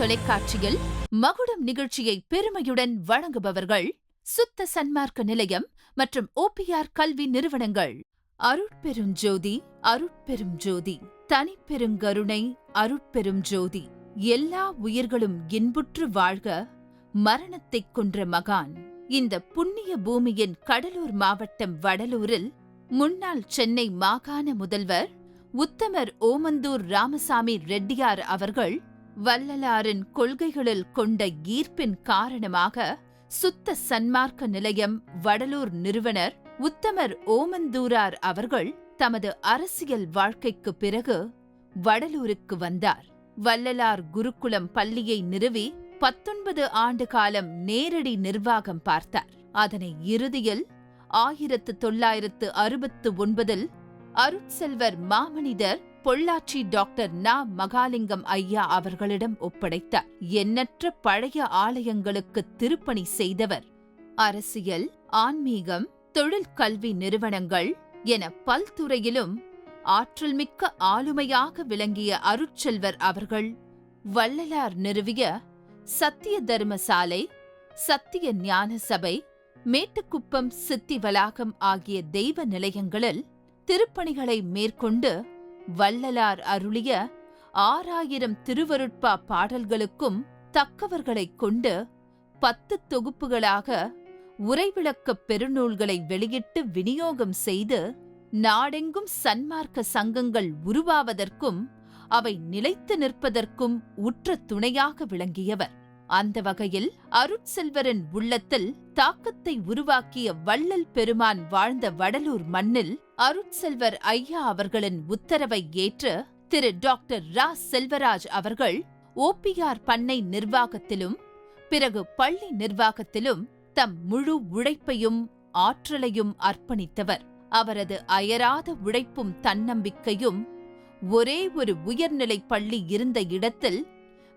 தொலைக்காட்சியில் மகுடம் நிகழ்ச்சியை பெருமையுடன் வழங்குபவர்கள் சுத்த சன்மார்க்க நிலையம் மற்றும் ஓபிஆர் கல்வி நிறுவனங்கள். அருட்பெரும் ஜோதி, அருட்பெரும் ஜோதி, தனிப்பெருங்கருணை, அருட்பெரும் ஜோதி. எல்லா உயிர்களும் இன்புற்று வாழ்க, மரணத்தைக் கொன்ற மகான். இந்த புண்ணிய பூமியின் கடலூர் மாவட்டம் வடலூரில் முன்னாள் சென்னை மாகாண முதல்வர் உத்தமர் ஓமந்தூர் ராமசாமி ரெட்டியார் அவர்கள் வள்ளலாரின் கொள்கைகளில் கொண்ட ஈர்ப்பின் காரணமாக சுத்த சன்மார்க்க நிலையம் வடலூர் நிறுவனர் உத்தமர் ஓமந்தூரார் அவர்கள் தமது அரசியல் வாழ்க்கைக்கு பிறகு வடலூருக்கு வந்தார். வள்ளலார் குருகுலம் பள்ளியை நிறுவி 19 ஆண்டு காலம் நேரடி நிர்வாகம் பார்த்தார். அதனை இறுதியில் 1969 அருட்செல்வர் மாமனிதர் பொள்ளாச்சி டாக்டர் நா. மகாலிங்கம் ஐயா அவர்களிடம் ஒப்படைத்தார். எண்ணற்ற பழைய ஆலயங்களுக்கு திருப்பணி செய்தவர். அரசியல், ஆன்மீகம், தொழில் கல்வி நிறுவனங்கள் என பல்துறையிலும் ஆற்றல்மிக்க ஆளுமையாக விளங்கிய அருட்செல்வர் அவர்கள் வள்ளலார் நிறுவிய சத்திய தர்மசாலை, சத்திய ஞான சபை, மேட்டுக்குப்பம் சித்தி வளாகம் ஆகிய தெய்வ நிலையங்களில் திருப்பணிகளை மேற்கொண்டு வள்ளலார் அருளிய 6000 திருவருட்பா பாடல்களுக்கும் தக்கவர்களைக் கொண்டு 10 தொகுப்புகளாக உரைவிளக்கப் பெருநூல்களை வெளியிட்டு விநியோகம் செய்து நாடெங்கும் சன்மார்க்க சங்கங்கள் உருவாவதற்கும் அவை நிலைத்து நிற்பதற்கும் உற்ற துணையாக விளங்கியவர். அந்த வகையில் அருட்செல்வரின் உள்ளத்தில் தாக்கத்தை உருவாக்கிய வள்ளல் பெருமான் வாழ்ந்த வடலூர் மண்ணில் அருட்செல்வர் ஐயா அவர்களின் உத்தரவை ஏற்று திரு டாக்டர் ரா. செல்வராஜ் அவர்கள் ஓபிஆர் பண்ணை நிர்வாகத்திலும் பிறகு பள்ளி நிர்வாகத்திலும் தம் முழு உழைப்பையும் ஆற்றலையும் அர்ப்பணித்தவர். அவரது அயராத உழைப்பும் தன்னம்பிக்கையும் ஒரே ஒரு உயர்நிலைப் பள்ளி இருந்த இடத்தில்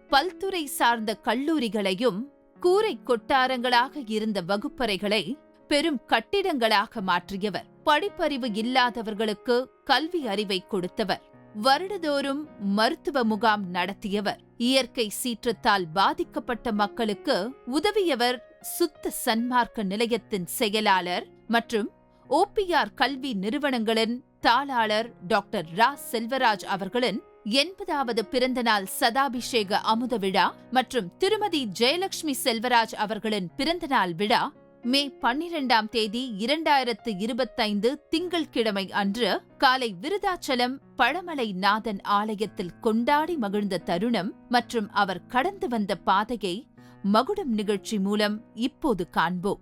பல்துறை சார்ந்த கல்லூரிகளையும் கூரை கொட்டாரங்களாக இருந்த வகுப்பறைகளை பெரும் கட்டிடங்களாக மாற்றியவர். படிப்பறிவு இல்லாதவர்களுக்கு கல்வி அறிவை கொடுத்தவர். வருடதோறும் மருத்துவ முகாம் நடத்தியவர். இயற்கை சீற்றத்தால் பாதிக்கப்பட்ட மக்களுக்கு உதவியவர். சுத்த சன்மார்க்க நிலையத்தின் செயலாளர் மற்றும் ஓபிஆர் கல்வி நிறுவனங்களின் தாளாளர் டாக்டர் ரா. செல்வராஜ் அவர்களின் 80வது பிறந்தநாள் சதாபிஷேக அமுத விழா மற்றும் திருமதி ஜெயலட்சுமி செல்வராஜ் அவர்களின் பிறந்தநாள் விழா மே 12ஆம் தேதி 2025 திங்கள்கிழமை அன்று காலை விருதாச்சலம் பழமலை நாதன் ஆலயத்தில் கொண்டாடி மகிழ்ந்த தருணம் மற்றும் அவர் கடந்து வந்த பாதையை மகுடம் நிகழ்ச்சி மூலம் இப்போது காண்போம்.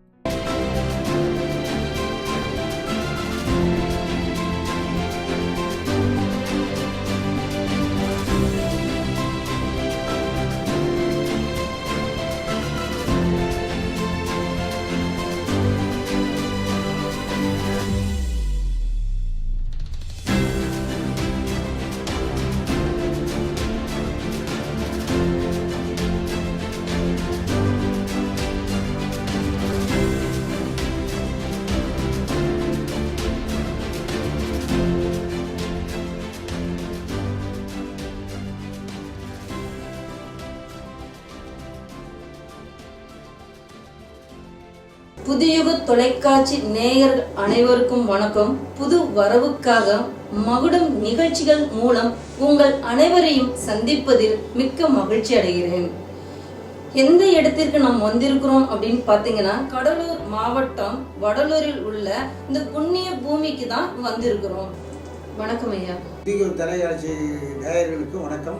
புதுயுக தொலைக்காட்சி நேயர்கள் அனைவருக்கும் வணக்கம். புது வரவுக்காக மகுடம் நிகழ்ச்சிகள் மூலம் உங்கள் அனைவரையும் சந்திப்பதில் மிக்க மகிழ்ச்சி அடைகிறேன். எந்த இடத்திற்கு நாம் வந்திருக்கிறோம் அப்படின்னு பார்த்தீங்கன்னா, கடலூர் மாவட்டம் வடலூரில் உள்ள இந்த புண்ணிய பூமிக்கு தான் வந்திருக்கிறோம். வணக்கம் ஐயா. தொலைக்காட்சி நேயர்களுக்கு வணக்கம்.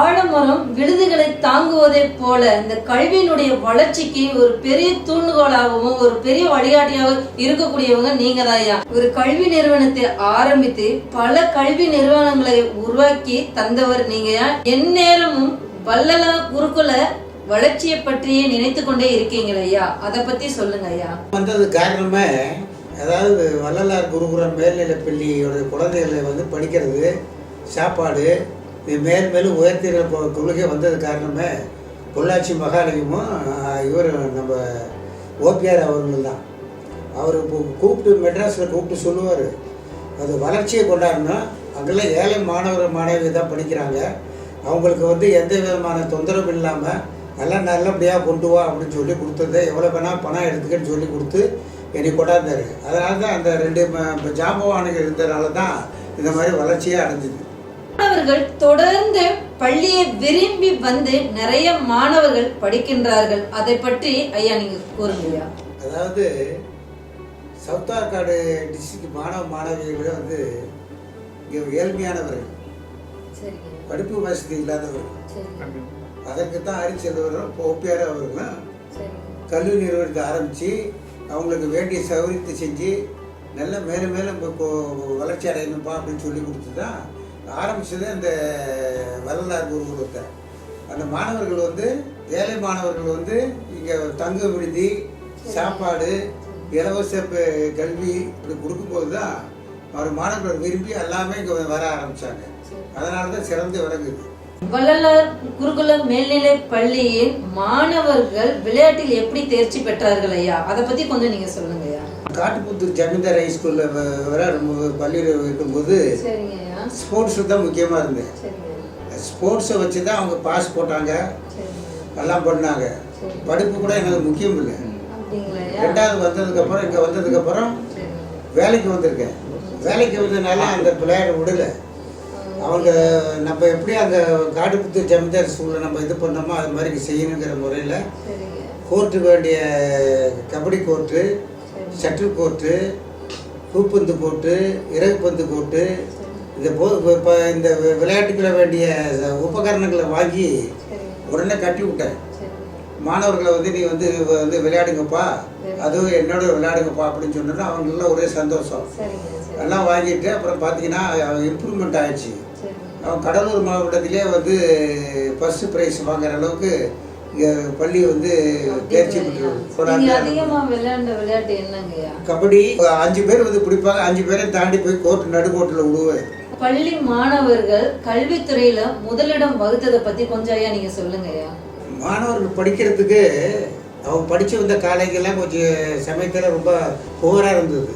ஆழமரம் விழுதுகளை தாங்குவதை போல இந்த கல்வியினுடைய வளர்ச்சிக்கு ஒரு பெரிய தூண்டுகோலாகவும் ஒரு பெரிய வழிகாட்டியாக இருக்கக்கூடியவங்க நீங்க தாயா. ஒரு கல்வி நிறுவனத்தை ஆரம்பித்து பல கல்வி நிறுவனங்களை உருவாக்கி தந்தவர் நீங்க. எந்நேரமும் வள்ளலார் குருகுல வளர்ச்சியை பற்றியே நினைத்து கொண்டே இருக்கீங்களா ஐயா? அதை பத்தி சொல்லுங்க ஐயா. வந்தது காரணமே, அதாவது வள்ளலார் குருகுலம் மேல்நிலைப் பள்ளியோட குழந்தைகளை படிக்கிறது, சாப்பாடு மேலும் உயர்த்திற கொள்கை வந்தது காரணமே பொள்ளாச்சி மகாலிங்கமும் இவர் நம்ம ஓபிஆர் அவர்கள் தான். அவர் கூப்பிட்டு மெட்ராஸில் கூப்பிட்டு சொல்லுவார், அது வளர்ச்சியை கொண்டாடணும். அங்கெல்லாம் ஏழை மாணவர் மாணவி தான் படிக்கிறாங்க, அவங்களுக்கு வந்து எந்த விதமான தொந்தரவும் இல்லாமல் நல்லபடியாக கொண்டு வா அப்படின்னு சொல்லி கொடுத்தது. எவ்வளோ வேணால் பணம் எடுத்துக்கன்னு சொல்லி கொடுத்து என்னை கொண்டாந்தார். அதனால தான் அந்த 2 ஜாம்பவானுகள் இருந்ததுனால தான் இந்த மாதிரி வளர்ச்சியே அடைஞ்சிது. மாணவர்கள் தொடர்ந்து பள்ளியை விரும்பி வந்து நிறைய மாணவர்கள் படிக்கின்றார்கள். அதை பற்றி ஐயா நீங்க கூறுங்கய்யா. அதாவது சவுத் ஆற்காடு டிஸ்ட்ரிக்ட் மாணவிகளை வந்து ஏழ்மையானவர்கள், படிப்பு வசதி இல்லாதவர்கள், அதற்கு தான் அரிச்செல்வரும் ஒப்பியார் அவர்களும் கல்வி நிறுவனத்தை ஆரம்பித்து அவங்களுக்கு வேண்டிய சௌகரியத்தை செஞ்சு நல்ல மேலும் மேலும் இப்போ வளர்ச்சி அடையணும்ப்பா அப்படின்னு சொல்லி கொடுத்து தான் ஆரம்பித்தது அந்த வள்ளலார் குருகுலத்தை. அந்த மாணவர்கள் வந்து ஏழை மாணவர்கள் வந்து இங்கே தங்க விடுதி, சாப்பாடு, இலவச கல்வி இப்படி கொடுக்கும்போது தான் அவர் மாணவர்கள் விரும்பி எல்லாமே இங்கே வர ஆரம்பித்தாங்க. அதனால தான் சிறந்து விளங்குது. வள்ளலார் குருகுலம் மேல்நிலை பள்ளியின் மாணவர்கள் விளையாட்டில் எப்படி தேர்ச்சி பெற்றார்கள் ஐயா? அதை பத்தி கொஞ்சம் நீங்க சொல்லுங்க ஐயா. காட்டுப்புத்தூர் ஜமீன்தார் ஹை ஸ்கூல்ல பள்ளியில் இருக்கும்போது ஸ்போர்ட்ஸ் தான் முக்கியமா இருந்தது. ஸ்போர்ட்ஸை வச்சு தான் அவங்க பாஸ் போட்டாங்க, எல்லாம் பண்ணாங்க. படிப்பு கூட எனக்கு முக்கியம் இல்லை. 2வது வந்ததுக்கப்புறம் இங்கே வந்ததுக்கப்புறம் வேலைக்கு வந்திருக்கேன். வேலைக்கு வந்ததுனால அந்த விளையாட விடலை. அவங்க நம்ம எப்படி அந்த காட்டுப்புத்தூர் ஜமீன்தார் ஸ்கூலில் நம்ம இது பண்ணோமோ அது மாதிரி செய்யணுங்கிற முறையில் கோர்ட்டுக்கு வேண்டிய கபடி கோர்ட்டு, ஷட்டில் கோர்ட்டு, பூப்பந்து கோர்ட்டு, இறகு பந்து கோர்ட்டு, இப்போ இந்த விளையாட்டுக்களை வேண்டிய உபகரணங்களை வாங்கி உடனே கட்டி விட்டேன். மாணவர்களை வந்து நீ வந்து விளையாடுங்கப்பா, அதுவும் என்னோட விளையாடுங்கப்பா அப்படின்னு சொன்னோன்னா அவங்களெலாம் ஒரே சந்தோஷம். எல்லாம் வாங்கிட்டு அப்புறம் பார்த்தீங்கன்னா இம்ப்ரூவ்மெண்ட் ஆயிடுச்சு. அவன் கடலூர் மாவட்டத்திலே வந்து ஃபர்ஸ்ட் ப்ரைஸ் வாங்குற அளவுக்கு இங்கே பள்ளி வந்து தேர்ச்சி பெற்று. கபடி 5 பேர் வந்து பிடிப்பாங்க, 5 பேரை தாண்டி போய் கோர்ட்டு நடுக்கோட்டில் விடுவேன். பள்ளி மாணவர்கள் கல்வித்துறையில முதலிடம் வகுத்ததை பத்தி கொஞ்சம் ஐயா நீங்க சொல்லுங்க ஐயா. மாணவர்கள் படிக்கிறதுக்கு அவங்க படித்து வந்த காலேஜெல்லாம் கொஞ்சம் சமயத்தில் ரொம்ப புகராக இருந்தது.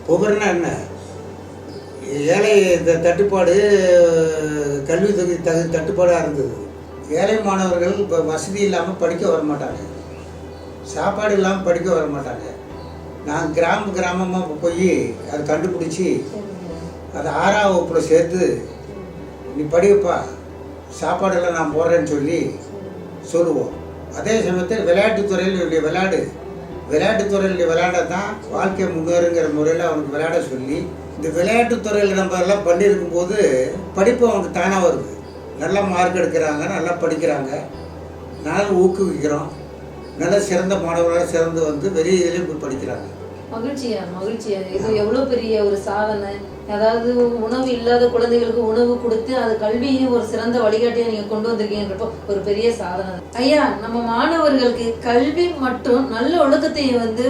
புகர்னா என்ன? ஏழை தட்டுப்பாடு, கல்வி தொகை தட்டுப்பாடாக இருந்தது. ஏழை மாணவர்கள் இப்போ வசதி இல்லாமல் படிக்க வர மாட்டாங்க, சாப்பாடு இல்லாமல் படிக்க வர மாட்டாங்க. நான் கிராமமாக போய் அதை கண்டுபிடிச்சி அதை 6ஆம் வகுப்பில் சேர்த்து நீ படிப்பா, சாப்பாடெல்லாம் நான் போடுறேன்னு சொல்லி சொல்லுவோம். அதே சமயத்தில் விளையாட்டுத்துறையில் விளையாட்டுத்துறையில் விளையாட தான் வாழ்க்கை முன்னேறுங்கிற முறையில் அவனுக்கு விளையாட சொல்லி இந்த விளையாட்டுத்துறையில் நம்ம எல்லாம் பண்ணியிருக்கும் போது படிப்பு அவனுக்கு தானாக வருது. நல்லா மார்க் எடுக்கிறாங்க, நல்லா படிக்கிறாங்க, நானும் ஊக்குவிக்கிறோம். நல்ல சிறந்த மாணவர்களாக சிறந்து வந்து வெளியே இதுலேயும் போய் படிக்கிறாங்க. மகிழ்ச்சியா இது எவ்வளோ பெரிய ஒரு சாதனை. அதாவது உணவு இல்லாத குழந்தைகளுக்கு உணவு கொடுத்து அது கல்வியும் ஒரு சிறந்த வழிகாட்டியை நீங்க கொண்டு வந்திருக்கீங்கன்றப்போ ஒரு பெரிய சாதனை ஐயா. நம்ம மாணவர்களுக்கு கல்வி மற்றும் நல்ல ஒழுக்கத்தை வந்து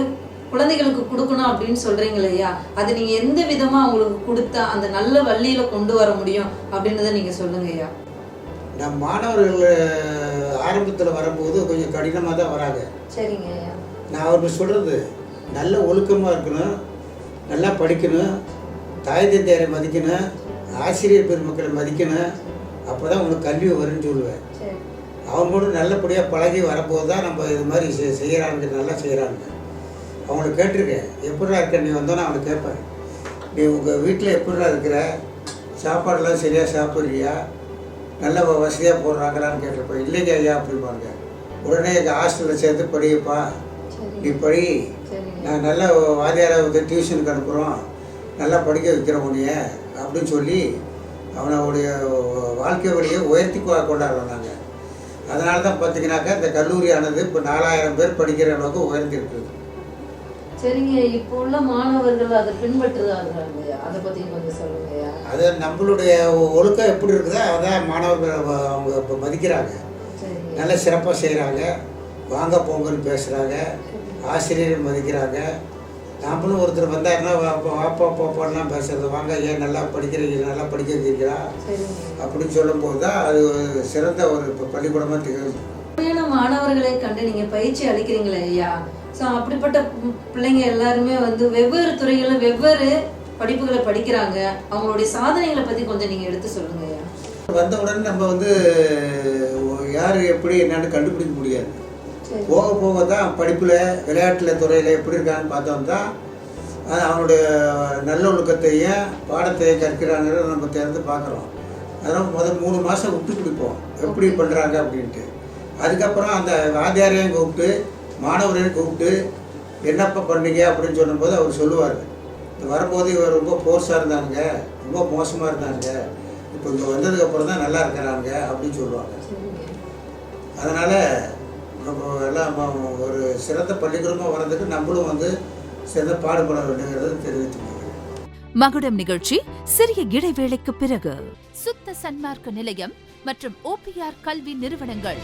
குழந்தைகளுக்கு கொடுக்கணும் அப்படின்னு சொல்றீங்களே ஐயா, அது நீங்க எந்த விதமா அவங்களுக்கு கொடுத்தா அந்த நல்ல வழியில கொண்டு வர முடியும் அப்படின்றத நீங்க சொல்லுங்க ஐயா. நம் மாணவர்கள் ஆரம்பத்தில் வரும்போது கொஞ்சம் கடினமாக தான் வராங்க. சரிங்க ஐயா. நான் அவருக்கு சொல்றது நல்ல ஒழுக்கமாக இருக்கணும், நல்லா படிக்கணும், தாய் தந்தையரை மதிக்கணும், ஆசிரியர் பெருமக்களை மதிக்கணும். அப்போ தான் உங்களுக்கு கல்வி வரும்னு சொல்லுவேன். அவங்களோட நல்லபடியாக பழகி வரும்போது தான் நம்ம இது மாதிரி செய்கிறாங்க, நல்லா செய்கிறாங்க. அவங்கள கேட்டிருக்கேன், எப்படிடா இருக்க நீ வந்தோன்னா அவனை கேட்பேன், நீ உங்கள் வீட்டில் எப்படிடா இருக்கிற, சாப்பாடெல்லாம் சரியாக சாப்பிட்றியா, நல்ல வசதியாக போடுறாங்களான்னு கேட்டிருப்பேன். இல்லைங்க ஐயா அப்படிப்பாங்க. உடனே எங்கள் ஹாஸ்டலில் சேர்த்து படிப்பா, நீ படி, நான் நல்ல வாத்தியாரை வந்து டியூஷனுக்கு அனுப்புகிறோம், நல்லா படிக்க வைக்கிறோம் உன்னைய அப்படின்னு சொல்லி அவனுடைய வாழ்க்கை வழியை உயர்த்தி கொண்டாடுறோம் நாங்கள். அதனால தான் பார்த்தீங்கன்னாக்கா இந்த கல்லூரியானது இப்போ 4000 பேர் படிக்கிற அளவுக்கு உயர்ந்திருக்குது. சரிங்க, இப்போ உள்ள மாணவர்கள் அதை பின்பற்றுறாங்க, அதை பற்றி கொஞ்சம் சொல்லுங்கய்யா. அது நம்மளுடைய ஒழுக்கம் எப்படி இருக்குதோ அதான் மாணவர்கள் அவங்க இப்போ மதிக்கிறாங்க, நல்ல சிறப்பாக செய்கிறாங்க, வாங்க போங்கன்னு பேசுகிறாங்க, ஆசிரியர் மதிக்கிறாங்க. நாமளும் ஒருத்தர் வந்தாருன்னா வாப்பா போப்பாலாம் பேசுறது, வாங்க ஏன் நல்லா படிக்கிறீங்க, நல்லா படிக்க வைக்கிறீங்களா அப்படின்னு சொல்லும்போது தான் அது சிறந்த ஒரு பள்ளிக்கூடமாக திகழ்ச்சி. மாணவர்களை கண்டு நீங்கள் பயிற்சி அளிக்கிறீங்களே ஐயா, ஸோ அப்படிப்பட்ட பிள்ளைங்க எல்லாருமே வந்து வெவ்வேறு துறைகளில் வெவ்வேறு படிப்புகளை படிக்கிறாங்க. அவங்களுடைய சாதனைகளை பற்றி கொஞ்சம் நீங்கள் எடுத்து சொல்லுங்க ஐயா. வந்த உடனே நம்ம வந்து யார் எப்படி என்னன்னு கண்டுபிடிக்க முடியாது. போக போக தான் படிப்பில் விளையாட்டில் துறையில் எப்படி இருக்கான்னு பார்த்தோம் தான் அவனுடைய நல்லொழுக்கத்தையும் பாடத்தையும் கற்கிறாங்கிறத நம்ம திறந்து பார்க்குறோம். அதனால் முதல் 3 மாதம் விட்டு பிடிப்போம் எப்படி பண்ணுறாங்க அப்படின்ட்டு. அதுக்கப்புறம் அந்த வாத்தியாரையும் கூப்பிட்டு மாணவரையும் கூப்பிட்டு என்னப்பா பண்ணீங்க அப்படின்னு சொல்லும்போது அவர் சொல்லுவார், வரும்போது இவர் ரொம்ப ஃபோர்ஸாக இருந்தாங்க, ரொம்ப மோசமாக இருந்தாங்க, இப்போ இங்கே வந்ததுக்கப்புறம் தான் நல்லா இருக்கிறாங்க அப்படின்னு சொல்லுவாங்க. அதனால் நம்ம எல்லாம் ஒரு சிறந்த பள்ளிக்கூடமாக வர்றதுக்கு நம்மளும் வந்து சிறந்த பாடுபட வேண்டுங்கிறத தெரிவித்துக் கொள்கிறேன். மகுடம் நிகழ்ச்சி சிறிய இடைவேளைக்கு பிறகு. சுத்த சன்மார்க்க நிலையம் மற்றும் OPR கல்வி நிறுவனங்கள்.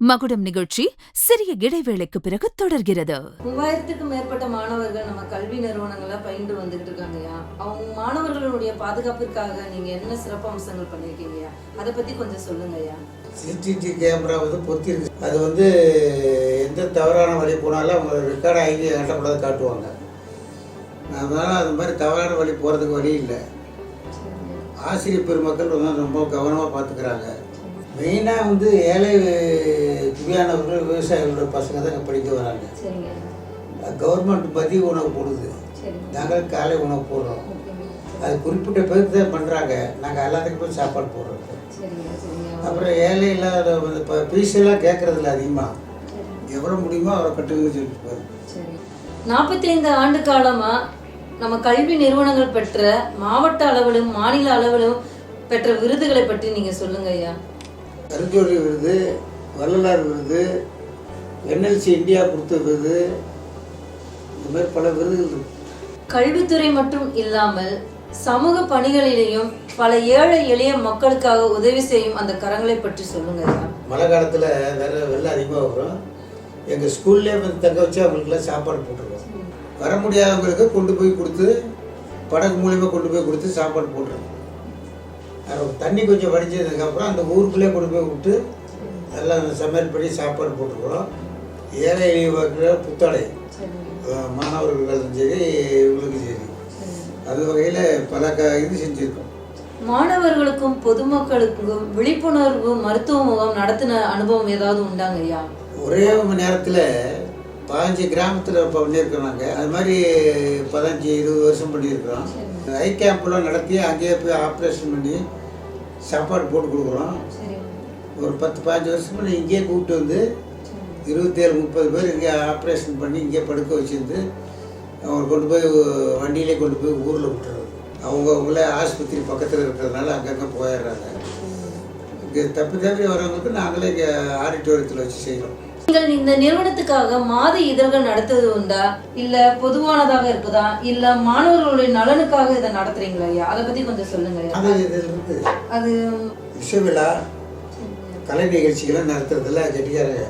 மகுடம் நிகழ்ச்சி சிறிய இடைவேளைக்கு பிறகு தொடர்கிறது. 3000க்கும் மேற்பட்ட மாணவர்கள் நம்ம கல்வி நிறுவனங்கள பயின்று வந்துகிட்டு இருக்காங்கயா. அவங்க மாணவர்களுடைய பாதுகாப்பிற்காக நீங்க என்ன சிறப்பு அம்சங்கள் பண்ணிருக்கீங்கயா, அதை பத்தி கொஞ்சம் சொல்லுங்கய்யா. CCTV கேமரா வந்து பொத்திருக்கு. அது வந்து எந்த தவறான வழி போனாலும் அவங்க ரெக்கார்ட் ஆகி கட்டக்கூடாது காட்டுவாங்க. அதனால அது மாதிரி தவறான வழி போகிறதுக்கு வழி இல்லை. ஆசிரியர் பெருமக்கள் வந்து ரொம்ப கவனமாக பார்த்துக்கிறாங்க. மெயினாக வந்து ஏழை துணியானவர்கள் விவசாயிகளோட பசங்க தான் படிக்க வராங்க. கவர்மெண்ட் மதிய உணவு போடுது, நாங்கள் காலை உணவு போடுறோம். அது குறிப்பிட்ட பேருக்கு தான் பண்ணுறாங்க, நாங்கள் எல்லாத்துக்கும் போய் சாப்பாடு போடுறோம். அப்புறம் ஏழை இல்லாத இப்போ ஃபீஸெல்லாம் கேட்குறதில்ல அதிகமாக, எவ்வளோ முடியுமோ அவரை கட்டுங்க சொல்லிட்டு. 45 ஆண்டு காலமாக நம்ம கல்வி நிறுவனங்கள் பெற்ற மாவட்ட அளவிலும் மாநில அளவிலும் பெற்ற விருதுகளை பற்றி நீங்கள் சொல்லுங்க ஐயா. அருஞ்சோதி விருது, வள்ளலார் விருது, NLC இந்தியா கொடுத்த விருது, இந்த மாதிரி பல விருதுகள் இருக்கு. கல்வித்துறை மட்டும் இல்லாமல் சமூக பணிகளிலேயும் பல ஏழை எளிய மக்களுக்காக உதவி செய்யும் அந்த கரங்களை பற்றி சொல்லுங்க ஐயா. மழை காலத்தில் வெள்ளம் அதிகமாக வரும். எங்கள் ஸ்கூல்லே வந்து தங்க வச்சு அவங்களுக்குலாம் சாப்பாடு போட்டுருவோம். வர முடியாதவங்களுக்கு கொண்டு போய் கொடுத்து படகு மூலியமாக கொண்டு போய் கொடுத்து சாப்பாடு போட்டுருவோம். தண்ணி கொஞ்சம் வடிஞ்சதுக்கப்புறம் அந்த ஊருக்குள்ளே கொண்டு போய் விட்டு எல்லாம் சமையல் பண்ணி சாப்பாடு போட்டுருக்குறோம். ஏழை எளிய புத்தாடை மாணவர்களுக்கும் சரி இவங்களுக்கும் சரி அது வகையில் பல இது செஞ்சுருக்கோம். மாணவர்களுக்கும் பொதுமக்களுக்கும் விழிப்புணர்வு மருத்துவ முகாம் நடத்தின அனுபவம் ஏதாவது உண்டாங்க ஐயா? ஒரே நேரத்தில் 15 கிராமத்தில் பண்ணியிருக்கோம். நாங்கள் அது மாதிரி 15-20 வருஷம் பண்ணியிருக்கிறோம். ஐ கேம்ப்லாம் நடத்தி அங்கேயே போய் ஆப்ரேஷன் பண்ணி சாப்பாடு போட்டு கொடுக்குறோம். ஒரு 10-15 வருஷம் பண்ணி இங்கேயே கூப்பிட்டு வந்து 27-30 பேர் இங்கே ஆப்ரேஷன் பண்ணி இங்கே படுக்க வச்சுருந்து அவங்க கொண்டு போய் வண்டியிலே கொண்டு போய் ஊரில் விட்டுறது. அவங்களே ஆஸ்பத்திரி பக்கத்தில் இருக்கிறதுனால அங்கங்கே போயிடுறாங்க. இங்கே தப்பி வரவங்களுக்கு நாங்களே இங்கே ஆடிட்டோரியத்தில் வச்சு செய்கிறோம். நீங்கள் இந்த நிறுவனத்துக்காக மாத இதழ்கள் நடத்துவது உண்டா, இல்ல பொதுவானதாக இருக்குதா, இல்ல மாணவர்களுடைய நலனுக்காக இதை நடத்துறீங்களா ஐயா? அதை பத்தி கொஞ்சம் சொல்லுங்க. அது விஷய விழா கலை நிகழ்ச்சிகளை நடத்துறதுல கெட்டிக்காரங்க.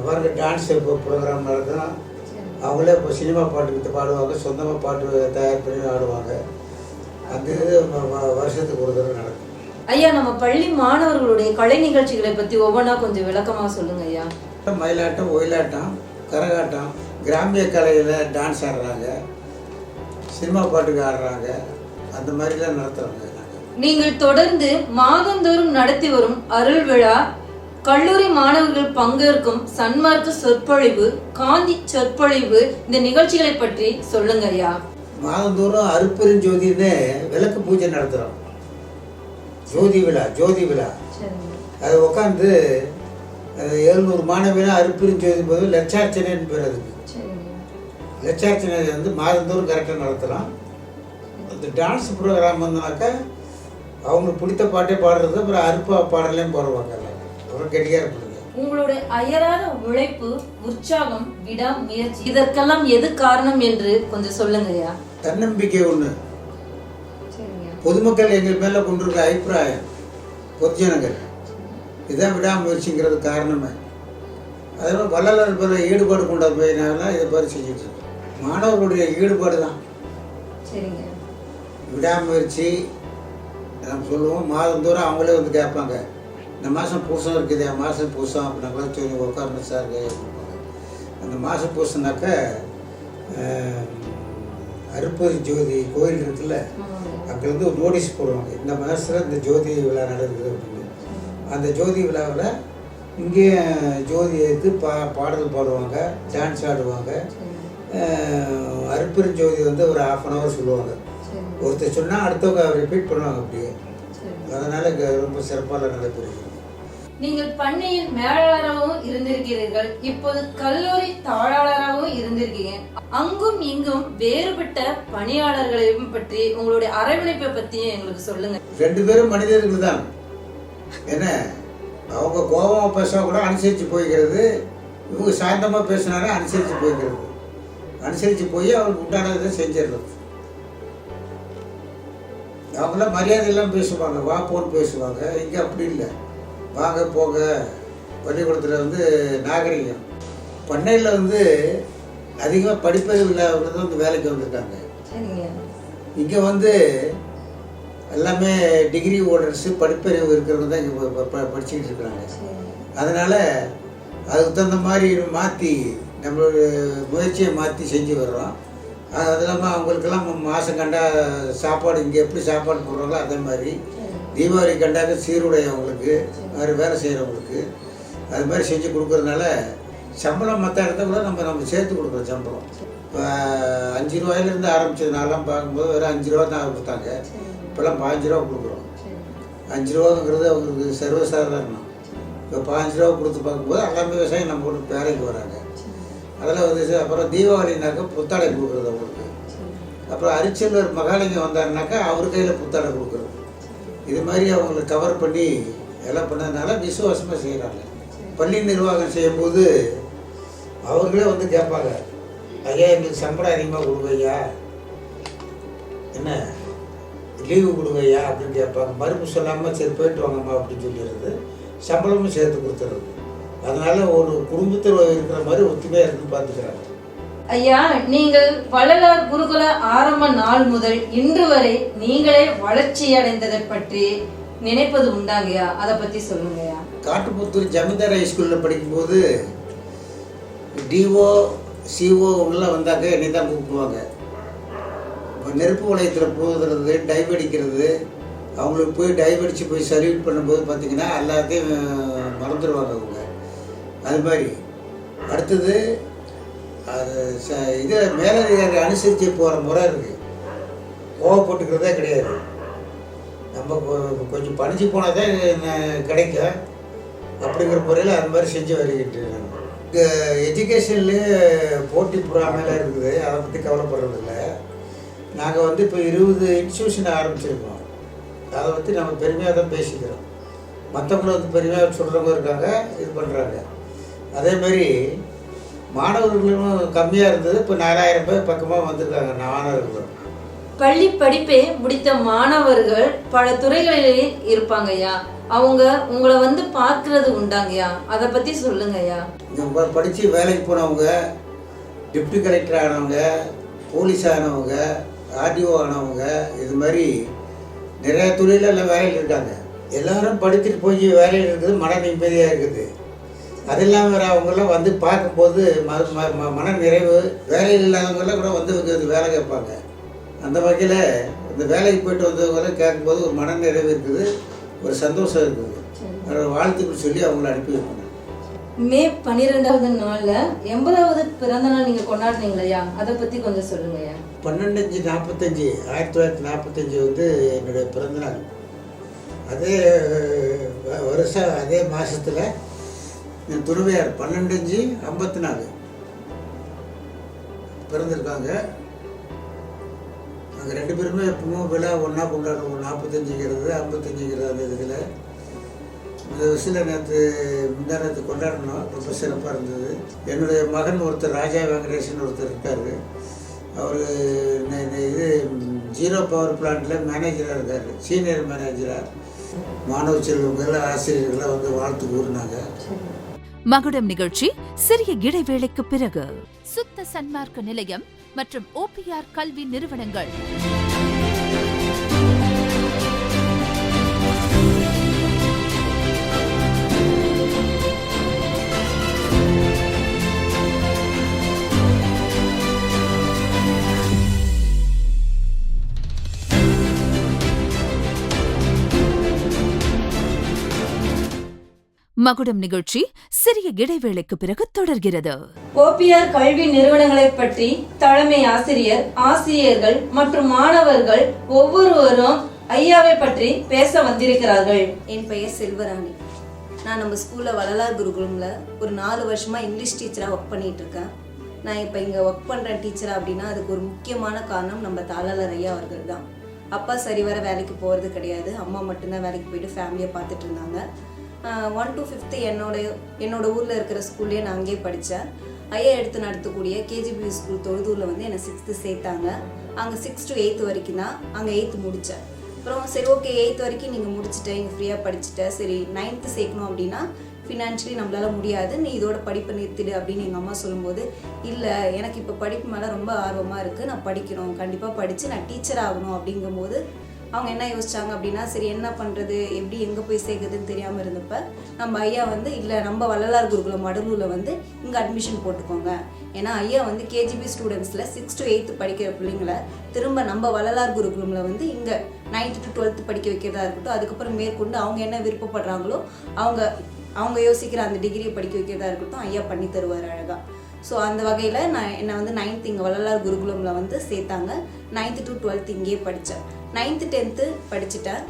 பாருங்க, டான்ஸ் ப்ரோக்ராம் நடத்துகிறோம். அவங்களே இப்போ சினிமா பாட்டு பாடுவாங்க, சொந்தமாக பாட்டு தயார் பண்ணி ஆடுவாங்க. அந்த இது வருஷத்துக்கு ஒரு தடவை நடக்கும். ஐயா, நம்ம பள்ளி மாணவர்களுடைய கலை நிகழ்ச்சிகளை பற்றி ஒவ்வொன்றா கொஞ்சம் விளக்கமாக சொல்லுங்க ஐயா. மயிலாட்டம், ஒயிலாட்டம், கரகாட்டம், கிராமிய கலையில் டான்ஸ் ஆடுறாங்க, சினிமா பாட்டுக்கு ஆடுறாங்க, அந்த மாதிரிலாம் நடத்துகிறாங்க. நீங்கள் தொடர்ந்து மாதந்தோறும் நடத்தி வரும் அருள் விழா, கல்லூரி மாணவர்கள் பங்கேற்கும் சன்மார்க்க சொற்பொழிவு, காந்தி சொற்பொழிவு, இந்த நிகழ்ச்சிகளை பற்றி சொல்லுங்க ஐயா. மாதந்தோறும் அருப்பெருஞ்சோதின்னு விளக்கு பூஜை நடத்துகிறோம். ஜோதி விழா அது உட்காந்து 700 மாணவியெல்லாம் அருப்பெருஞ்சோதி போது லட்சார்ச்சனைன்னு பேர். அதுக்கு லட்சார்ச்சனை வந்து மாதந்தோறும் கரெக்டாக நடத்துகிறோம். அந்த டான்ஸ் ப்ரோக்ராம் வந்தோம்னாக்கா அவங்களுக்கு பிடித்த பாட்டே பாடுறது, அப்புறம் அருப்பா பாடலையும் போடுவாங்க. அப்புறம் கெட்டியாக இருப்பாங்க. உங்களுடைய அயராத உழைப்பு, உற்சாகம், விடாமுயற்சி, இதற்கெல்லாம் எது காரணம் என்று கொஞ்சம் சொல்லுங்க ஐயா. தன்னம்பிக்கை ஒன்று. பொதுமக்கள் எங்கள் மேலே கொண்டிருக்கிற அபிப்பிராயம், பொதுஜனங்கள், இதுதான் விடாமுயற்சிங்கிறது காரணமே. அதனால் வள்ளலார் பேர ஈடுபாடு கொண்ட போயினால இதை மாதிரி செஞ்சுட்டு இருக்கோம். மாணவர்களுடைய ஈடுபாடு தான். சரிங்க. விடாமுயற்சி நம்ம சொல்லுவோம். மாதந்தோறும் அவங்களே வந்து கேட்பாங்க, இந்த மாதம் பூசம் இருக்குது, என் மாதம் பூசம் அப்படின்னாங்களா, சொல்லி உட்காரணும் சார் கேட்பாங்க. அந்த மாதம் பூசம்னாக்க அருப்பதி ஜோதி கோயில் இருக்குல்ல, அங்கேருந்து ஒரு நோட்டீஸ் போடுவாங்க, இந்த மாதத்தில் இந்த ஜோதி விழா நடக்குது அப்படின்னு. அந்த ஜோதி விழாவில் இங்கேயும் ஜோதி எடுத்து பாடல் பாடுவாங்க, டான்ஸ் ஆடுவாங்க. அருப்பெருஞ்சோதி வந்து ஒரு 1/2 hour சொல்லுவாங்க. ஒருத்தர் சொன்னால் அடுத்தவங்க ரிப்பீட் பண்ணுவாங்க அப்படியே. அதனால் இங்கே ரொம்ப சிறப்பாக நடைபெறுகிறது. நீங்கள் பண்ணையில் மேலாளராகவும் இருந்திருக்கிறீர்கள், இப்போது கல்லூரி தாளாளராகவும் இருந்திருக்கீங்க. அங்கும் இங்கும் வேறுபட்ட பணியாளர்களையும் பற்றி உங்களுடைய அரவணைப்பை பற்றியும் எங்களுக்கு சொல்லுங்க. 2 பேரும் மனிதர்கள் தான். என்ன, அவங்க கோபமாக பேச கூட அனுசரித்து போய்கிறது, இவங்க சாந்தமாக பேசினாலும் அனுசரித்து போய்கிறது. அனுசரித்து போய் அவங்களுக்கு உண்டானதை செஞ்சிடறது. அவங்களாம் மரியாதையெல்லாம் பேசுவாங்க, வா போன்னு பேசுவாங்க. இங்கே அப்படி இல்லை, வாங்க போங்க. பள்ளிக்கூடத்தில் வந்து நாகரிகம். பண்ணையில் வந்து அதிகமாக படிப்பறிவு இல்லாதவங்க தான் வந்து வேலைக்கு வந்திருக்காங்க. இங்கே வந்து எல்லாமே டிகிரி ஹோல்டர்ஸு, படிப்பறிவு இருக்கிறவங்க தான் இங்கே படிச்சுக்கிட்டு இருக்கிறாங்க. அதனால் அதுக்கு தகுந்த மாதிரி மாற்றி நம்மளுடைய முயற்சியை மாற்றி செஞ்சு வர்றோம். அது இல்லாமல் அவங்களுக்கெல்லாம் மாதம் கண்டா சாப்பாடு, இங்கே எப்படி சாப்பாடு போடுறாங்களோ அதே மாதிரி தீபாவளி கண்டாக்க சீருடை அவங்களுக்கு, வேறு வேலை செய்கிறவங்களுக்கு அது மாதிரி செஞ்சு கொடுக்குறதுனால சம்பளம் மற்ற இடத்த கூட நம்ம சேர்த்து கொடுக்குறோம். சம்பளம் இப்போ 5 ரூபாயிலேருந்து ஆரம்பிச்சது. நான்லாம் பார்க்கும்போது வெறும் 5 ரூபா தான் கொடுத்தாங்க. இப்போல்லாம் 15 ரூபா கொடுக்குறோம். 5 ரூபாங்கிறது அவங்களுக்கு சர்வசாதாரணம். இப்போ 15 ரூபா கொடுத்து பார்க்கும்போது எல்லாமே விவசாயம் நம்ம கூட வேலைக்கு வராங்க. அதெல்லாம் வந்துச்சு. அப்புறம் தீபாவளினாக்கா புத்தாடை கொடுக்குறது அவங்களுக்கு. அப்புறம் அரிச்சல்வர் மகாலிங்கம் வந்தாருனாக்கா அவர் கையில் புத்தாடை கொடுக்குறது. இது மாதிரி அவங்களை கவர் பண்ணி எல்லாம் பண்ணதுனால விசுவாசமாக செய்கிறாங்க. பள்ளி நிர்வாகம் செய்யும்போது அவர்களே வந்து கேட்பாங்க, ஐயா எங்களுக்கு சம்பளம் அதிகமாக கொடுங்கய்யா, என்ன லீவு கொடுங்கய்யா அப்படின்னு கேட்பாங்க. மறுப்பு சொல்லாமல் சரி போயிட்டு வாங்கம்மா அப்படின்னு சொல்லிடுறது, சம்பளமும் சேர்த்து கொடுத்துறது. அதனால ஒரு குடும்பத்தில் இருக்கிற மாதிரி ஒத்துமையாக இருந்து பார்த்துக்கிறாங்க. ஐயா, நீங்கள் வள்ளலார் குருகுல ஆரம்ப நாள் முதல் இன்று வரை நீங்களே வளர்ச்சி அடைந்ததை பற்றி நினைப்பது உண்டாங்கய்யா, அதை பற்றி சொல்லுங்கய்யா. காட்டுப்புத்தூர் ஜமீன்தார் ஹைஸ்கூலில் படிக்கும்போது டிஓ சிஓ உள்ளே வந்தாக்க என்னை தான் கூப்பிடுவாங்க. நெருப்பு வளையத்தில் போகிறது, டைவ் அடிக்கிறது, அவங்களுக்கு போய் டைவ் அடித்து போய் சர்வீட் பண்ணும்போது பார்த்திங்கன்னா எல்லாத்தையும் மறந்துடுவாங்க அவங்க. அது மாதிரி அடுத்தது அது இது மேலதிகாரி அனுசரித்து போகிற முறை இருக்குது. கோவப்பட்டுக்கிறதே கிடையாது. நம்ம கொஞ்சம் பணிஞ்சு போனால் தான் கிடைக்கும் அப்படிங்கிற முறையில் அது மாதிரி செஞ்சு வருகிட்டு. இங்கே எஜுகேஷன்லேயே போட்டி பொறாமையெல்லாம் இருக்குது, அதை பற்றி கவலைப்படுறதில்ல. நாங்கள் வந்து இப்போ 20 இன்ஸ்டியூஷன் ஆரம்பிச்சிருக்கோம். அதை பற்றி நம்ம பெருமையாக தான் பேசிக்கிறோம். மற்றவங்கள வந்து பெருமையாக சொல்கிறவங்க இருக்காங்க, இது பண்ணுறாங்க. அதேமாதிரி மாணவர்களும் கம்மியாக இருந்தது, இப்போ 4000 பேர் பக்கமாக வந்திருக்காங்க மாணவர்களும். பள்ளி படிப்பை முடித்த மாணவர்கள் பல துறைகளிலே இருப்பாங்கய்யா, அவங்க உங்களை வந்து பார்க்கறது உண்டாங்கய்யா, அதை பற்றி சொல்லுங்கய்யா. படித்து வேலைக்கு போனவங்க, டிப்டி கலெக்டர் ஆனவங்க, போலீஸ் ஆனவங்க, ஆர்டிஓ ஆனவங்க, இது மாதிரி நிறைய துறையில் எல்லாம் வேலையில் இருக்காங்க. எல்லோரும் படிச்சுட்டு போய் வேலையில் இருக்குது, மன நிம்மதியாக இருக்குது. அது இல்லாமல் வேறு அவங்களாம் வந்து பார்க்கும்போது மன நிறைவு. வேலையில் இல்லாதவங்களாம் கூட வந்து வேலை கேட்பாங்க. அந்த வகையில் இந்த வேலைக்கு போய்ட்டு வந்தவங்களாம் கேட்கும்போது ஒரு மன நிறைவு இருக்குது, ஒரு சந்தோஷம் இருக்குது. அதோட வாழ்த்துக்கள் சொல்லி அவங்கள அனுப்பி வைப்பாங்க. மே 12வது நாளில் 80வது பிறந்த நாள் நீங்கள் கொண்டாடுனீங்களையா, அதை பற்றி கொஞ்சம் சொல்லுங்கய்யா. 12/5/45 1945 வந்து என்னுடைய பிறந்தநாள். அதே வருஷம் அதே மாதத்தில் என் துறவியார் 12/5/54 பிறந்திருக்காங்க. நாங்கள் 2 பேருமே எப்பவும் விழா ஒன்றா கொண்டாடுவோம். 45ங்கிறது 55ங்கிறது அந்த இதில் இந்த விஷயத்தில் நேற்று கொண்டாடணும். ரொம்ப சிறப்பாக இருந்தது. என்னுடைய மகன் ஒருத்தர் ராஜா வெங்கடேசன் ஒருத்தர் இருக்கார். அவர் இது ஜீரோ பவர் பிளான்ட்டில் மேனேஜராக இருக்கார், சீனியர் மேனேஜராக. மாணவ செல்வங்கள் ஆசிரியர்களாக வந்து வாழ்த்து கூறினாங்க. மகுடம் நிகழ்ச்சி சிறிய இடைவேளைக்கு பிறகு. சுத்த சன்மார்க்க நிலையம் மற்றும் ஓபிஆர் கல்வி நிறுவனங்கள். மகுடம் நிகழ்ச்சி சிறிய இடைவேளைக்கு பிறகு தொடர்கிறது. ஓபிஆர் கல்வி நிறுவனங்களை பற்றி தலைமை ஆசிரியர், ஆசிரியர்கள் மற்றும் மாணவர்கள் ஒவ்வொருவரும் ஐயாவை பற்றி பேச வந்திருக்கிறார்கள். என் பெயர் செல்வராணி. நான் நம்ம ஸ்கூலில் வள்ளலார் குருகுலமில் ஒரு 4 வருஷமாக இங்கிலீஷ் டீச்சராக ஒர்க் பண்ணிகிட்டு இருக்கேன். நான் இப்போ இங்கே ஒர்க் பண்ணுற டீச்சரா அப்படின்னா அதுக்கு ஒரு முக்கியமான காரணம் நம்ம தாளாளர் ஐயா அவர்கள் தான். அப்பா சரிவர வேலைக்கு போகிறது கிடையாது, அம்மா மட்டும்தான் வேலைக்கு போயிட்டு ஃபேமிலியை பார்த்துட்டு இருந்தாங்க. 1 to 5th என்னோட ஊரில் இருக்கிற ஸ்கூல்லேயே நான் அங்கேயே படித்தேன். ஐயா எடுத்து நடத்தக்கூடிய கேஜிபி ஸ்கூல் தொழுதூரில் வந்து என்னை 6th சேர்த்தாங்க. அங்கே 6 to 8th வரைக்கும் தான், அங்கே 8th முடித்தேன். அப்புறம் சரி ஓகே 8th வரைக்கும் நீங்கள் முடிச்சுட்டேன், இங்கே ஃப்ரீயாக படிச்சுட்டேன், சரி 9th சேர்க்கணும் அப்படின்னா ஃபினான்ஷியலி நம்மளால முடியாது, நீ இதோட படிப்பை நிறுத்திடு அப்படின்னு எங்கள் அம்மா சொல்லும்போது, இல்லை எனக்கு இப்போ படிப்பு மேலே ரொம்ப ஆர்வமாக இருக்குது, நான் படிக்கணும், கண்டிப்பாக படித்து நான் டீச்சர் ஆகணும் அப்படிங்கும்போது அவங்க என்ன யோசிச்சாங்க அப்படின்னா, சரி என்ன பண்ணுறது, எப்படி எங்கே போய் சேர்க்குதுன்னு தெரியாமல் இருந்தப்ப நம்ம ஐயா வந்து இல்லை நம்ம வள்ளலார் குருகுலம் மடலூரில் வந்து இங்கே அட்மிஷன் போட்டுக்கோங்க. ஏன்னா ஐயா வந்து கேஜிபி ஸ்டூடெண்ட்ஸில் 6th to 8th படிக்கிற பிள்ளைங்களை திரும்ப நம்ம வள்ளலார் குருகுலமில் வந்து இங்கே 9th to 12th படிக்க வைக்கிறதா இருக்கட்டும், அதுக்கப்புறம் மேற்கொண்டு அவங்க என்ன விருப்பப்படுறாங்களோ அவங்க யோசிக்கிற அந்த டிகிரியை படிக்க வைக்கிறதா இருக்கட்டும், ஐயா பண்ணி தருவார் அழகாக. ஸோ அந்த வகையில் என்னை வந்து 9th இங்கே வள்ளலார் குருகுலமில் வந்து சேர்த்தாங்க. 9th to 12th இங்கேயே படித்தேன். 9th 10th படிச்சுட்டேன்.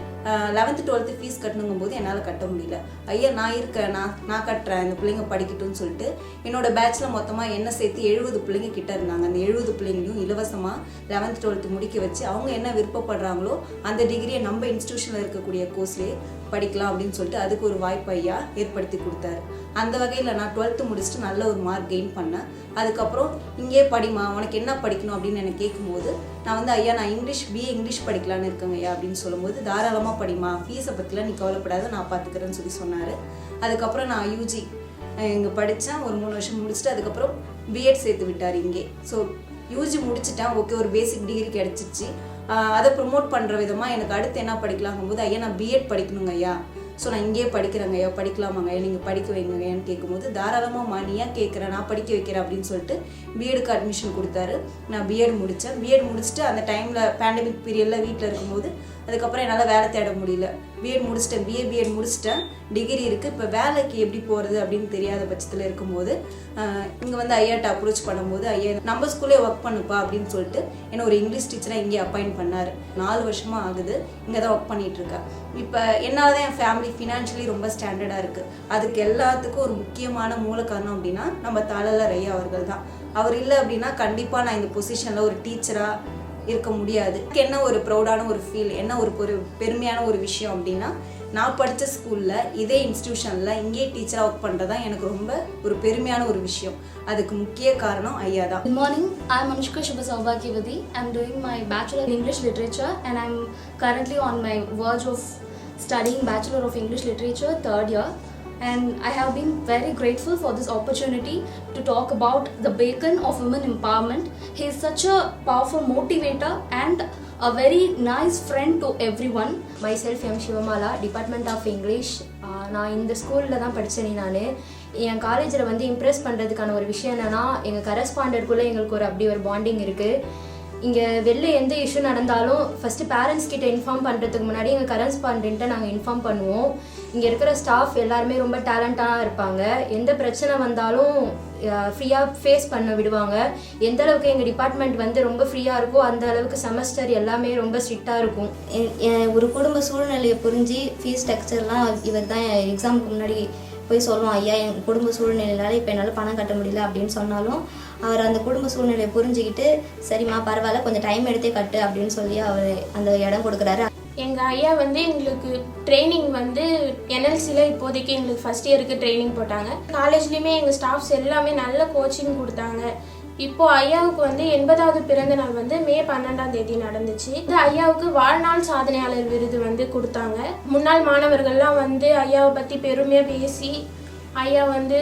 11th 12th ஃபீஸ் கட்டணுங்கும் போது என்னால் கட்ட முடியல. ஐயா நான் இருக்கேன், நான் கட்டுறேன், இந்த பிள்ளைங்க படிக்கட்டும்னு சொல்லிட்டு என்னோட பேட்சில் மொத்தமாக என்ன சேர்த்து 70 பிள்ளைங்க கிட்ட இருந்தாங்க. அந்த 70 பிள்ளைங்களையும் இலவசமாக 11th 12th முடிக்க வச்சு அவங்க என்ன விருப்பப்படுறாங்களோ அந்த டிகிரியை நம்ம இன்ஸ்டியூஷனில் இருக்கக்கூடிய கோர்ஸ்லேயே படிக்கலாம் அப்படின்னு சொல்லிட்டு அதுக்கு ஒரு வாய்ப்பு ஐயா ஏற்படுத்தி கொடுத்தாரு. அந்த வகையில் நான் 12th முடிச்சுட்டு நல்ல ஒரு மார்க் கெயின் பண்ணேன். அதுக்கப்புறம் இங்கே படிமா, உனக்கு என்ன படிக்கணும் அப்படின்னு எனக்கு கேட்கும்போது நான் வந்து ஐயா நான் BA இங்கிலீஷ் படிக்கலான்னு இருக்கேங்க ஐயா அப்படின்னு சொல்லும்போது, தாராளமாக படிமா, ஃபீஸை பற்றிலாம் நீ கவலைப்படாத, நான் பார்த்துக்கிறேன்னு சொல்லி சொன்னார். அதுக்கப்புறம் நான் UG இங்கே படித்தேன். ஒரு 3 வருஷம் முடிச்சுட்டு அதுக்கப்புறம் B.Ed சேர்த்து விட்டார் இங்கே. ஸோ UG முடிச்சுட்டேன், ஓகே ஒரு பேசிக் டிகிரி கிடச்சிச்சு. அதை ப்ரொமோட் பண்ணுற விதமாக எனக்கு அடுத்து என்ன படிக்கலாங்கும்போது, ஐயா நான் B.Ed படிக்கணுங்க ஐயா, ஸோ நான் இங்கேயே படிக்கிறேங்க ஐயா, படிக்கலாமாங்க ஐயா, நீங்கள் படிக்க வைங்க ஐயான்னு கேட்கும்போது, தாராளமாக நீ ஏன் கேட்குறேன், நான் படிக்க வைக்கிறேன் அப்படின்னு சொல்லிட்டு B.Edக்கு அட்மிஷன் கொடுத்தாரு. நான் B.Ed முடித்தேன். B.Ed முடிச்சுட்டு அந்த டைமில் பேண்டமிக் பீரியடில் வீட்டில் இருக்கும்போது அதுக்கப்புறம் என்னால் வேலை தேட முடியல. B.Ed முடிச்சிட்டேன், B.Ed முடிச்சிட்டேன், டிகிரி இருக்குது, இப்போ வேலைக்கு எப்படி போகிறது அப்படின்னு தெரியாத பட்சத்தில் இருக்கும்போது இங்கே வந்து ஐயாட்ட அப்ரோச் பண்ணும்போது, ஐயா நம்ம ஸ்கூல்லே ஒர்க் பண்ணுப்பா அப்படின்னு சொல்லிட்டு என்னை ஒரு இங்கிலீஷ் டீச்சராக இங்கே அப்பாயிண்ட் பண்ணார். 4 வருஷமாக ஆகுது இங்கே தான் ஒர்க் பண்ணிகிட்ருக்கேன். இப்போ என்னால் தான் என் ஃபேமிலி ஃபினான்ஷியலி ரொம்ப ஸ்டாண்டர்டாக இருக்குது. அதுக்கு எல்லாத்துக்கும் ஒரு முக்கியமான மூல காரணம் அப்படின்னா நம்ம தாளாளர் ஐயா அவர்கள் தான். அவர் இல்லை அப்படின்னா கண்டிப்பாக நான் இந்த பொசிஷனில் ஒரு டீச்சராக இருக்க முடியாது. என்ன ஒரு ப்ரௌடான ஒரு ஃபீல், என்ன ஒரு பெருமையான ஒரு விஷயம் அப்படின்னா, நான் படித்த ஸ்கூலில் இதே இன்ஸ்டியூஷனில் இங்கே டீச்சராக ஒர்க் பண்ணுறது தான் எனக்கு ரொம்ப ஒரு பெருமையான ஒரு விஷயம். அதுக்கு முக்கிய காரணம் ஐயா தான். Good morning, I am Anushka Shubha Saubhagyavati. I am doing my Bachelor in English Literature and I am currently on my verge of studying Bachelor of English Literature 3rd year. And I have been very grateful for this opportunity to talk about the beacon of women empowerment. He is such a powerful motivator and a very nice friend to everyone. Myself M. Shivamala, Department of English. நான் இந்த ஸ்கூலில் தான் படித்தேன். நான் என் காலேஜில் வந்து Impress பண்ணுறதுக்கான ஒரு விஷயம் என்னென்னா, எங்கள் கரஸ்பாண்டர்க்குள்ளே எங்களுக்கு அப்படி ஒரு பாண்டிங் இருக்குது. இங்கே வெளில எந்த இஷ்யூ நடந்தாலும் ஃபஸ்ட்டு பேரண்ட்ஸ் கிட்ட இன்ஃபார்ம் பண்ணுறதுக்கு முன்னாடி எங்கள் கரஸ்பாண்டண்ட்டை நாங்கள் இன்ஃபார்ம் பண்ணுவோம். இங்கே இருக்கிற ஸ்டாஃப் எல்லாருமே ரொம்ப டேலண்டாக இருப்பாங்க. எந்த பிரச்சனை வந்தாலும் ஃப்ரீயாக ஃபேஸ் பண்ண விடுவாங்க. எந்த அளவுக்கு எங்கள் டிபார்ட்மெண்ட் வந்து ரொம்ப ஃப்ரீயாக இருக்கோ அந்த அளவுக்கு செமஸ்டர் எல்லாமே ரொம்ப ஸ்ட்ரிக்டாக இருக்கும். ஒரு குடும்ப சூழ்நிலையை புரிஞ்சு ஃபீஸ் ஸ்ட்ரக்சர்லாம் இவர் தான் எக்ஸாமுக்கு முன்னாடி போய் சொல்லுவோம், ஐயா என் குடும்ப சூழ்நிலையால் இப்போ என்னால் பணம் கட்ட முடியல அப்படின்னு சொன்னாலும் அவர் அந்த குடும்ப சூழ்நிலையை புரிஞ்சுக்கிட்டு, சரிம்மா பரவாயில்ல கொஞ்சம் டைம் எடுத்தே கட்டு அப்படின்னு சொல்லி அவர் அந்த இடம் கொடுக்குறாரு. எங்கள் ஐயா வந்து எங்களுக்கு ட்ரைனிங் வந்து NLCயில் இப்போதைக்கு எங்களுக்கு ஃபஸ்ட் இயருக்கு ட்ரைனிங் போட்டாங்க. காலேஜ்லேயுமே எங்கள் ஸ்டாஃப்ஸ் எல்லாமே நல்ல கோச்சிங் கொடுத்தாங்க. இப்போது ஐயாவுக்கு வந்து 80வது பிறந்த நாள் வந்து May 12ஆம் தேதி நடந்துச்சு. இது ஐயாவுக்கு வாழ்நாள் சாதனையாளர் விருது வந்து கொடுத்தாங்க. முன்னாள் மாணவர்கள்லாம் வந்து ஐயாவை பற்றி பெருமையாக பேசி ஐயா வந்து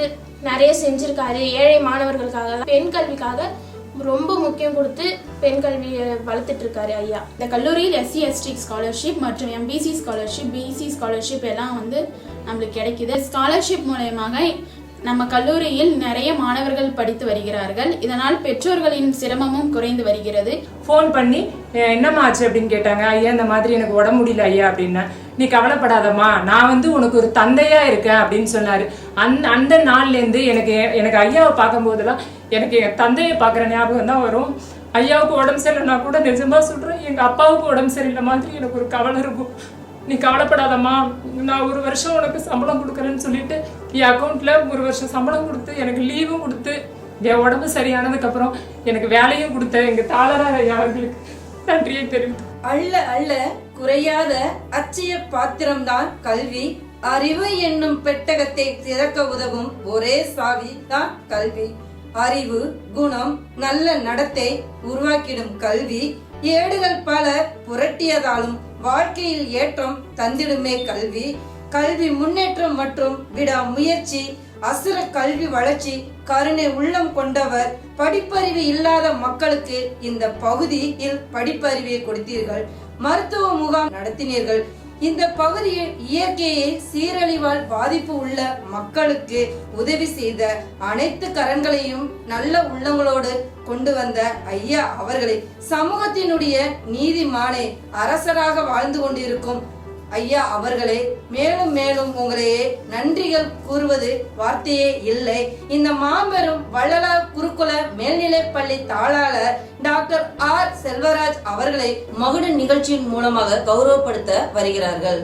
நிறைய செஞ்சிருக்காரு. ஏழை மாணவர்களுக்காக, பெண் கல்விக்காக ரொம்ப முக்கியம் கொடுத்து பெண் கல்வியை வளர்த்துட்டு இருக்காரு ஐயா. இந்த கல்லூரியில் SC ST ஸ்காலர்ஷிப் மற்றும் MBC ஸ்காலர்ஷிப், BC ஸ்காலர்ஷிப் எல்லாம் வந்து நம்மளுக்கு கிடைக்குது. ஸ்காலர்ஷிப் மூலயமாக நம்ம கல்லூரியில் நிறைய மாணவர்கள் படித்து வருகிறார்கள். இதனால் பெற்றோர்களின் சிரமமும் குறைந்து வருகிறது. ஃபோன் பண்ணி என்னம்மா ஆச்சு அப்படின்னு கேட்டாங்க. ஐயா இந்த மாதிரி எனக்கு உடம்பு முடியல ஐயா அப்படின்னா, நீ கவலைப்படாதம்மா, நான் வந்து உனக்கு ஒரு தந்தையா இருக்கேன் அப்படின்னு சொன்னாரு. அந்த நாள்லேருந்து எனக்கு ஐயாவை பார்க்கும் போதெல்லாம் எனக்கு என் தந்தையை பார்க்குற ஞாபகம் தான் வரும். ஐயாவுக்கு உடம்பு சரியில்லைன்னா கூட நிஜமா சொல்றேன், எங்க அப்பாவுக்கு உடம்பு சரியில்லை மாதிரி எனக்கு ஒரு கவலை இருக்கும். நீ கவலைப்படாதம்மா, நான் 1 வருஷம் உனக்கு சம்பளம் கொடுக்குறேன்னு சொல்லிட்டு என் அக்கௌண்ட்ல 1 வருஷம் சம்பளம் கொடுத்து எனக்கு லீவும் கொடுத்து என் உடம்பு சரியானதுக்கு அப்புறம் எனக்கு வேலையும் கொடுத்த எங்க தாளரார் ஐயா அவர்களுக்கு நன்றியை தெரிவித்து. அள்ள அள்ள குறையாத அச்சய பாத்திரம்தான் கல்வி. அறிவு என்னும் பெட்டகத்தை திறக்க உதவும் ஒரே சாவி தான் கல்வி. அறிவு, குணம், நல்ல நடத்தை உருவாக்கிடும் கல்வி. ஏடுகள் பல புரட்டியதாலும் வாழ்க்கையில் ஏற்றம் தந்திடுமே கல்வி. கல்வி முன்னேற்றம் மற்றும் விடாமுயற்சி, அசுர கல்வி வளர்ச்சி, கருணை உள்ளம் கொண்டவர். படிப்பறிவு இல்லாத மக்களுக்கு இந்த பகுதியில் படிப்பறிவை கொடுத்தீர்கள். மருத்துவ முகாம் நடத்தினீர்கள். இந்த பகுதியில் இயற்கையை சீரழிவால் பாதிப்பு உள்ள மக்களுக்கு உதவி செய்த அனைத்து கரங்களையும் நல்ல உள்ளங்களோடு கொண்டு வந்த ஐயா அவர்களை, சமூகத்தினுடைய நீதிமானே, அரசராக வாழ்ந்து கொண்டிருக்கும் ஐயா அவர்களே, மேலும் மேலும் உங்களையே நன்றிகள் கூறுவது வார்த்தையே இல்லை. இந்த மாபெரும் வள்ளலார் குருகுல மேல்நிலைப்பள்ளி தாளாளர் டாக்டர் R. செல்வராஜ் அவர்களை மகுட நிகழ்ச்சியின் மூலமாக கௌரவப்படுத்த வருகிறார்கள்.